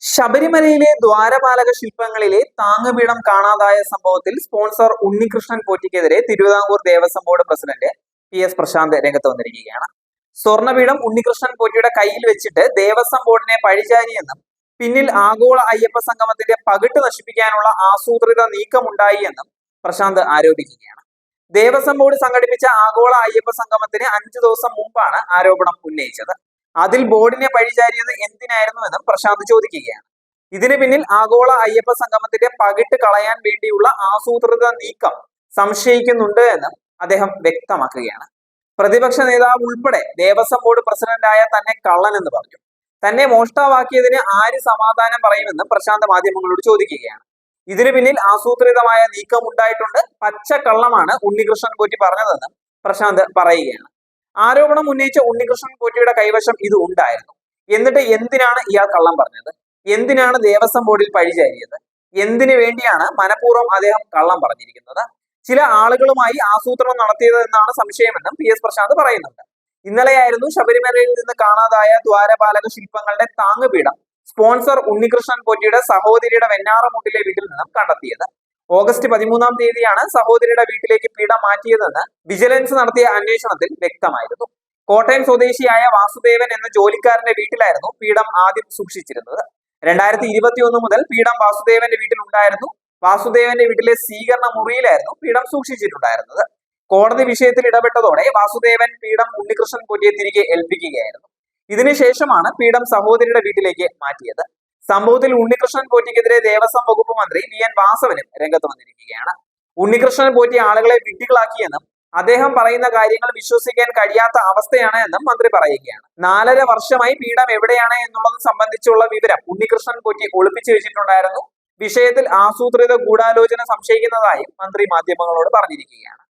ശബരിമലയിലെ ദ്വാരപാലക ശില്പങ്ങളിലെ താങ്ങുപീഠം കാണാതായ സംഭവത്തിൽ സ്പോൺസർ ഉണ്ണികൃഷ്ണൻ പോറ്റിക്കെതിരെ Thiruvithamkoor Devaswom board president PS Prashanth രംഗത്ത് വന്നിരിക്കുകയാണ്. സ്വർണ്ണപീഠം ഉണ്ണികൃഷ്ണൻ പോറ്റിയുടെ കയ്യിൽ വെച്ചിട്ട് ദേവസ്വം ബോർഡിനെ പഴിചാരിയെന്നും പിന്നിൽ ആഗോള അയ്യപ്പ സംഗമത്തിന്റെ പകിട്ട് നശിപ്പിക്കാനുള്ള ആസൂത്രിത നീക്കമുണ്ടായി എന്നും പ്രശാന്ത് ആരോപിക്കുകയാണ്. ദേവസ്വം ബോർഡ് സംഘടിപ്പിച്ച ആഗോള അയ്യപ്പ സംഗമത്തിന് 5 ദിവസം മുമ്പാണ് ആരോപണം ഉന്നയിച്ചത്. അതിൽ ബോർഡിനെ പഴിചാരിയത് എന്തിനായിരുന്നുവെന്നും പ്രശാന്ത് ചോദിക്കുകയാണ്. ഇതിന് പിന്നിൽ ആഗോള അയ്യപ്പ സംഗമത്തിന്റെ പകിട്ട് കളയാൻ വേണ്ടിയുള്ള ആസൂത്രിത നീക്കം സംശയിക്കുന്നുണ്ട് എന്നും അദ്ദേഹം വ്യക്തമാക്കുകയാണ്. പ്രതിപക്ഷ നേതാവ് ഉൾപ്പെടെ ദേവസ്വം ബോർഡ് പ്രസിഡന്റായ തന്നെ കള്ളൻ എന്ന് പറഞ്ഞു. തന്നെ മോഷ്ടാവാക്കിയതിന് ആര് സമാധാനം പറയുമെന്നും പ്രശാന്ത് മാധ്യമങ്ങളോട് ചോദിക്കുകയാണ്. ഇതിന് പിന്നിൽ ആസൂത്രിതമായ നീക്കം ഉണ്ടായിട്ടുണ്ട്, പച്ചക്കള്ളമാണ് ഉണ്ണികൃഷ്ണൻ പോറ്റി പറഞ്ഞതെന്നും പ്രശാന്ത് പറയുകയാണ്. ആരോപണം ഉന്നയിച്ച ഉണ്ണികൃഷ്ണൻ പോറ്റിയുടെ കൈവശം ഇത് ഉണ്ടായിരുന്നു. എന്നിട്ട് എന്തിനാണ് ഇയാൾ കള്ളം പറഞ്ഞത്? എന്തിനാണ് ദേവസ്വം ബോർഡിൽ പഴിചാരിയത്? എന്തിനു വേണ്ടിയാണ് മനഃപൂർവ്വം അദ്ദേഹം കള്ളം പറഞ്ഞിരിക്കുന്നത്? ചില ആളുകളുമായി ആസൂത്രണം നടത്തിയത് എന്നാണ് സംശയമെന്നും PS പ്രശാന്ത് പറയുന്നുണ്ട്. ഇന്നലെയായിരുന്നു ശബരിമലയിൽ നിന്ന് കാണാതായ ദ്വാരപാലക ശില്പങ്ങളുടെ താങ്ങുപീഠം സ്പോൺസർ ഉണ്ണികൃഷ്ണൻ പോറ്റിയുടെ സഹോദരിയുടെ വെഞ്ഞാറമൂട്ടിലെ വീട്ടിൽ നിന്നും കണ്ടെത്തിയത്. ഓഗസ്റ്റ് 13-ാം തീയതിയാണ് സഹോദരിയുടെ വീട്ടിലേക്ക് പീഠം മാറ്റിയതെന്ന് വിജിലൻസ് നടത്തിയ അന്വേഷണത്തിൽ വ്യക്തമായിരുന്നു. കോട്ടയം സ്വദേശിയായ വാസുദേവൻ എന്ന ജോലിക്കാരന്റെ വീട്ടിലായിരുന്നു പീഠം ആദ്യം സൂക്ഷിച്ചിരുന്നത്. 2021 മുതൽ പീഠം വാസുദേവന്റെ വീട്ടിലുണ്ടായിരുന്നു. വാസുദേവന്റെ വീട്ടിലെ സ്വീകരണ മുറിയിലായിരുന്നു പീഠം സൂക്ഷിച്ചിട്ടുണ്ടായിരുന്നത്. കോടതി വിഷയത്തിൽ ഇടപെട്ടതോടെ വാസുദേവൻ പീഠം ഉണ്ണികൃഷ്ണൻ പോറ്റിയെ തിരികെ ഏൽപ്പിക്കുകയായിരുന്നു. ഇതിനുശേഷമാണ് പീഠം സഹോദരിയുടെ വീട്ടിലേക്ക് മാറ്റിയത്. സംഭവത്തിൽ ഉണ്ണികൃഷ്ണൻ പോറ്റിക്കെതിരെ ദേവസ്വം വകുപ്പ് മന്ത്രി VN വാസവനും രംഗത്ത് വന്നിരിക്കുകയാണ്. ഉണ്ണികൃഷ്ണൻ പോറ്റി ആളുകളെ വിഡ്ഢികളാക്കിയെന്നും അദ്ദേഹം പറയുന്ന കാര്യങ്ങൾ വിശ്വസിക്കാൻ കഴിയാത്ത അവസ്ഥയാണ് എന്നും മന്ത്രി പറയുകയാണ്. 4.5 വർഷമായി പീഠം എവിടെയാണ് എന്നുള്ളത് സംബന്ധിച്ചുള്ള വിവരം ഉണ്ണികൃഷ്ണൻ പോറ്റി ഒളിപ്പിച്ചു വെച്ചിട്ടുണ്ടായിരുന്നു. വിഷയത്തിൽ ആസൂത്രിത ഗൂഢാലോചന സംശയിക്കുന്നതായും മന്ത്രി മാധ്യമങ്ങളോട് പറഞ്ഞിരിക്കുകയാണ്.